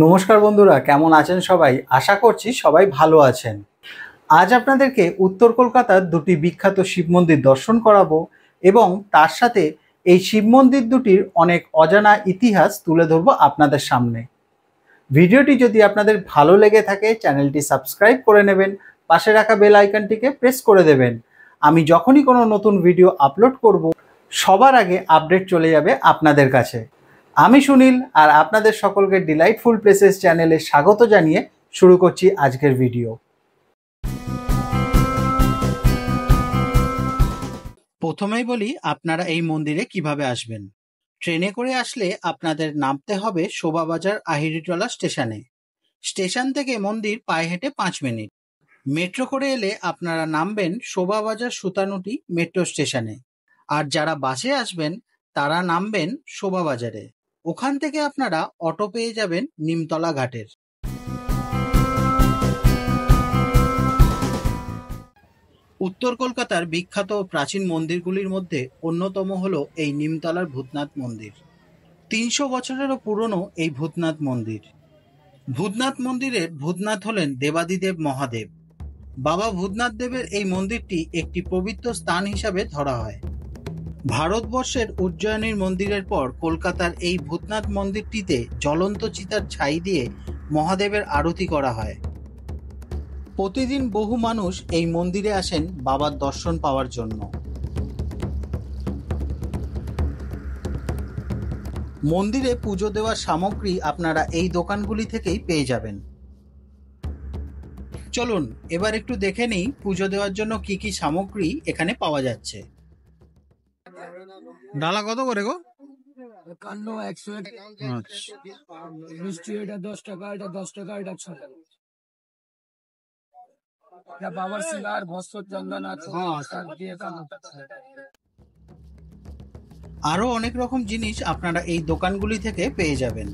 নমস্কার বন্ধুরা, কেমন আছেন সবাই? আশা করছি সবাই ভালো আছেন। আজ আপনাদেরকে উত্তর কলকাতার দুটি বিখ্যাত শিব মন্দির দর্শন করাবো এবং তার সাথে এই শিব মন্দির দুটির অনেক অজানা ইতিহাস তুলে ধরবো আপনাদের সামনে। ভিডিওটি যদি আপনাদের ভালো লেগে থাকে চ্যানেলটি সাবস্ক্রাইব করে নেবেন, পাশে রাখা বেল আইকনটিকে প্রেস করে দেবেন। আমি যখনই কোনো নতুন ভিডিও আপলোড করব সবার আগে আপডেট চলে যাবে আপনাদের কাছে। আমি সুনীল আর আপনাদের সকলকে ডিলাইটফুল প্লেসেস চ্যানেলে স্বাগত জানিয়ে শুরু করছি আজকের ভিডিও। প্রথমেই বলি আপনারা এই মন্দিরে কিভাবে আসবেন। ট্রেনে করে আসলে আপনাদের নামতে হবে শোভাবাজার আহিরিটোলা স্টেশনে। স্টেশন থেকে মন্দির পায়ে হেঁটে 5 মিনিট। মেট্রো করে এলে আপনারা নামবেন শোভাবাজার সুতানুটি মেট্রো স্টেশনে। আর যারা বাসে আসবেন তারা নামবেন শোভাবাজারে। ওখান থেকে আপনারা অটো পেয়ে যাবেন নিমতলা ঘাটের। উত্তর কলকাতার বিখ্যাত প্রাচীন মন্দিরগুলির মধ্যে অন্যতম হলো এই নিমতলার ভূতনাথ মন্দির। 300 বছরেরও পুরনো এই ভূতনাথ মন্দির। ভূতনাথ মন্দিরের ভূতনাথ হলেন দেবাদিদেব মহাদেব। বাবা ভূতনাথ দেবের এই মন্দিরটি একটি পবিত্র স্থান হিসাবে ধরা হয়। ভারতবর্ষের উজ্জয়িনীর মন্দিরের পর কলকাতার এই ভূতনাথ মন্দিরটিতে জ্বলন্ত চিতার ছাই দিয়ে মহাদেবের আরতি করা হয়। প্রতিদিন বহু মানুষ এই মন্দিরে আসেন বাবার দর্শন পাওয়ার জন্য। মন্দিরে পুজো দেওয়ার সামগ্রী আপনারা এই দোকানগুলি থেকেই পেয়ে যাবেন। চলুন এবার একটু দেখে নিই পুজো দেওয়ার জন্য কি কি সামগ্রী এখানে পাওয়া যাচ্ছে। ডালা কত করে গো? 51, 101, মিষ্টি এটা 10 টাকা, এটা 10 টাকা, এটা 6 টাকা। এটা বাবার সিঙ্গার ভস্ম চন্দন আছে, তার দিয়ে কাম হচ্ছে। আরো অনেক রকম জিনিস আপনারা এই দোকানগুলি থেকে পেয়ে যাবেন।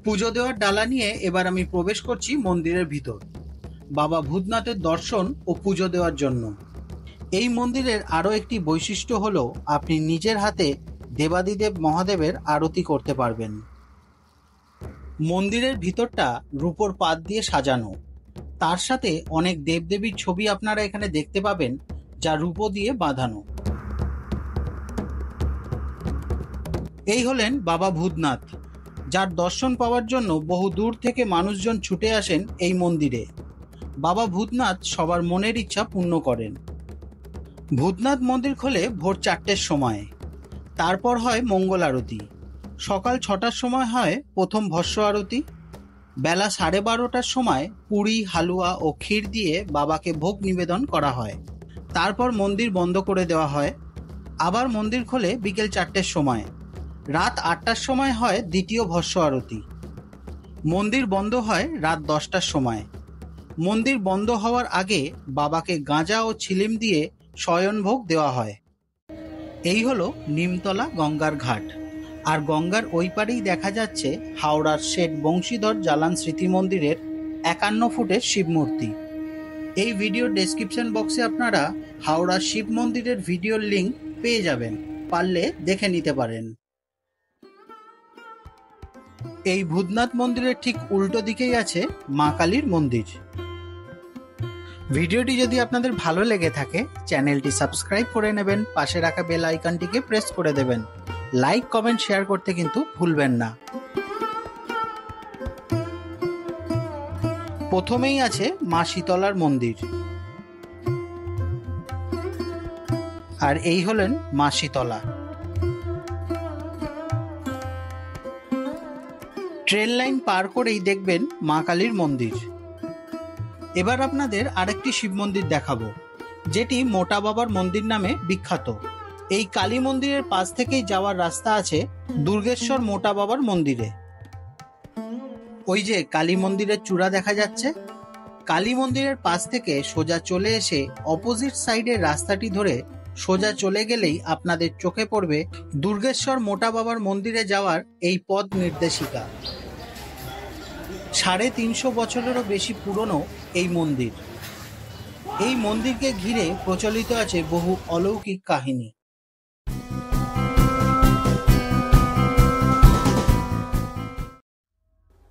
পুজো দেওয়ার ডালা নিয়ে এবার আমি প্রবেশ করছি মন্দিরের ভিতর, বাবা ভূতনাথের দর্শন ও পুজো দেওয়ার জন্য। এই মন্দিরের আরো একটি বৈশিষ্ট্য হলো আপনি নিজের হাতে দেবাদিদেব মহাদেবের আরতি করতে পারবেন। মন্দিরের ভিতরটা রূপোর পাত দিয়ে সাজানো, তার সাথে অনেক দেবদেবীর ছবি আপনারা এখানে দেখতে পাবেন যা রূপো দিয়ে বাঁধানো। এই হলেন বাবা ভূতনাথ, যার দর্শন পাওয়ার জন্য বহু দূর থেকে মানুষজন ছুটে আসেন এই মন্দিরে। বাবা ভূতনাথ সবার মনের ইচ্ছা পূর্ণ করেন। ভূতনাথ মন্দির খোলে ভোর 4টের সময়, তারপর হয় মঙ্গল আরতি। সকাল 6টার সময় হয় প্রথম ভস্য আরতি। বেলা 12:30টার সময় পুরি, হালুয়া ও ক্ষীর দিয়ে বাবাকে ভোগ নিবেদন করা হয়। তারপর মন্দির বন্ধ করে দেওয়া হয়। আবার মন্দির খোলে বিকেল 4টের সময়। রাত 8টার সময় হয় দ্বিতীয় ভস্য আরতি। মন্দির বন্ধ হয় রাত 10টার সময়। মন্দির বন্ধ হওয়ার আগে বাবাকে গাঁজা ও ছিলিম দিয়ে শয়নভোগ দেওয়া হয়। এই হলো নিমতলা গঙ্গার ঘাট। আর গঙ্গার ওই পারেই দেখা যাচ্ছে হাওড়ার শেঠ বংশীধর জালান স্মৃতি মন্দিরের 51 ফুটের শিব মূর্তি। এই ভিডিওর ডেসক্রিপশন বক্সে আপনারা হাওড়ার শিব মন্দিরের ভিডিওর লিংক পেয়ে যাবেন, পারলে দেখে নিতে পারেন। এই ভূতনাথ মন্দিরের ঠিক উল্টো দিকেই আছে মা কালীর মন্দির। ভিডিওটি যদি আপনাদের ভালো লেগে থাকে চ্যানেলটি সাবস্ক্রাইব করে নেবেন, পাশে রাখা বেল আইকনটিকে প্রেস করে দেবেন। লাইক, কমেন্ট, শেয়ার করতে কিন্তু ভুলবেন না। প্রথমেই আছে মা শীতলার মন্দির, আর এই হলেন মা শীতলা। ট্রেন লাইন পার করেই দেখবেন মা কালীর মন্দির। এবার আপনাদের আরেকটি শিব মন্দির দেখাবো, যেটি মোটা বাবার মন্দির নামে বিখ্যাত। এই কালী মন্দিরের পাশ থেকেই যাওয়ার রাস্তা আছে দুর্গেশ্বর মোটা বাবার মন্দিরে। ওই যে কালী মন্দিরের চূড়া দেখা যাচ্ছে, কালী মন্দিরের পাশ থেকে সোজা চলে এসে অপোজিট সাইডের রাস্তাটি ধরে সোজা চলে গেলেই আপনাদের চোখে পড়বে দুর্গেশ্বর মোটা বাবার মন্দিরে যাওয়ার এই পথ নির্দেশিকা। 350 বছরেরও বেশি পুরনো এই মন্দির। এই মন্দিরকে ঘিরে প্রচলিত আছে বহু অলৌকিক কাহিনী।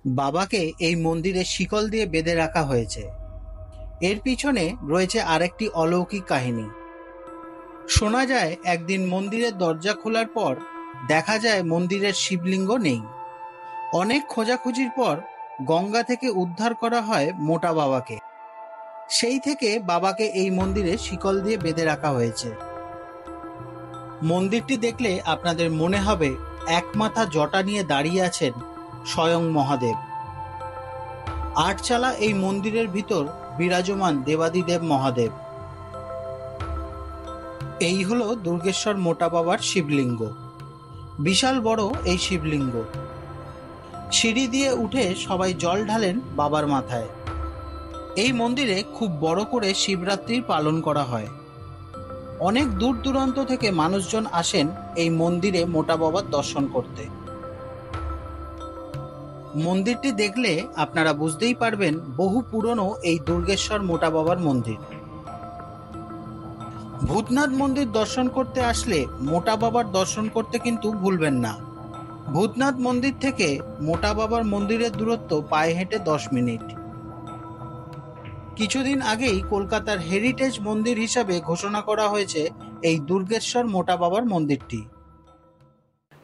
বাবাকে এই মন্দিরে শিকল দিয়ে বেঁধে রাখা হয়েছে। এর পিছনে রয়েছে আরেকটি অলৌকিক কাহিনী। শোনা যায় একদিন মন্দিরের দরজা খোলার পর দেখা যায় মন্দিরের শিবলিঙ্গ নেই। অনেক খোঁজাখুঁজির পর গঙ্গা থেকে উদ্ধার করা হয় মোটা বাবাকে। সেই থেকে বাবাকে এই মন্দিরে শিকল দিয়ে বেঁধে রাখা হয়েছে। মন্দিরটি দেখলে আপনাদের মনে হবে এক মাথা জটা নিয়ে দাঁড়িয়ে আছেন স্বয়ং মহাদেব। আটচালা এই মন্দিরের ভিতর বিরাজমান দেবাদিদেব মহাদেব। এই হলো দুর্গেশ্বর মোটা বাবার শিবলিঙ্গ। বিশাল বড় এই শিবলিঙ্গ। সিঁড়ি দিয়ে উঠে সবাই জল ঢালেন বাবার মাথায়। এই মন্দিরে খুব বড় করে শিবরাত্রির পালন করা হয়। অনেক দূর দূরান্ত থেকে মানুষজন আসেন এই মন্দিরে মোটা বাবার দর্শন করতে। মন্দিরটি দেখলে আপনারা বুঝতেই পারবেন বহু পুরনো এই দুর্গেশ্বর মোটা বাবার মন্দির। ভূতনাথ মন্দির দর্শন করতে আসলে মোটা বাবার দর্শন করতে কিন্তু ভুলবেন না। ভূতনাথ মন্দির থেকে মোটা বাবার মন্দিরের দূরত্ব পায়ে হেঁটে 10 মিনিট। কিছুদিন আগেই কলকাতার হেরিটেজ মন্দির হিসাবে ঘোষণা করা হয়েছে এই দুর্গেশ্বর মোটা বাবার মন্দিরটি।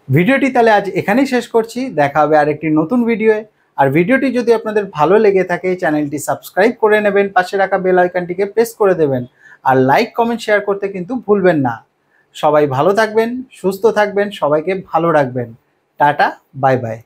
ভিডিওটি তাহলে আজ এখানেই শেষ করছি। দেখা হবে আরেকটি নতুন ভিডিওয়ে। আর ভিডিওটি যদি আপনাদের ভালো লেগে থাকে চ্যানেলটি সাবস্ক্রাইব করে নেবেন, পাশে রাখা বেল আইকনটিকে প্রেস করে দেবেন, আর লাইক কমেন্ট শেয়ার করতে কিন্তু ভুলবেন না। সবাই ভালো থাকবেন, সুস্থ থাকবেন, সবাইকে ভালো রাখবেন। Tata, bye bye.